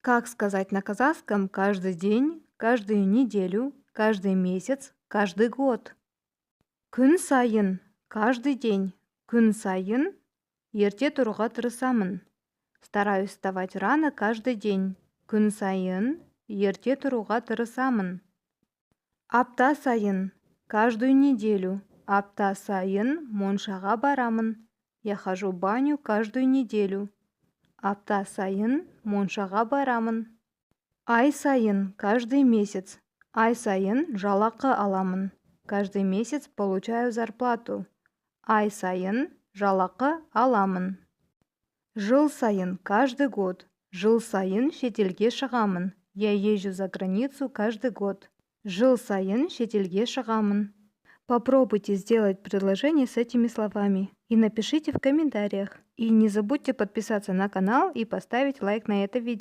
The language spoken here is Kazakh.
Как сказать на казахском каждый день, каждую неделю, каждый месяц, каждый год? Күн сайын, каждый день. Күн сайын, ерте тұруға тырысамын. Стараюсь вставать рано каждый день. Күн сайын, ерте тұруға тырысамын. Апта сайын, каждую неделю. Апта сайын, моншаға барамын. Я хожу в баню каждую неделю. Апта сайын, моншаға барамын. Ай сайын, каждый месяц. Ай сайын, жалақы аламын. Каждый месяц получаю зарплату. Ай сайын, жалақы аламын. Жыл сайын, каждый год. Жыл сайын, шетелге шығамын. Я езжу за границу каждый год. Жыл сайын, шетелге шығамын. Попробуйте сделать предложение с этими словами и напишите в комментариях. И не забудьте подписаться на канал и поставить лайк на это видео.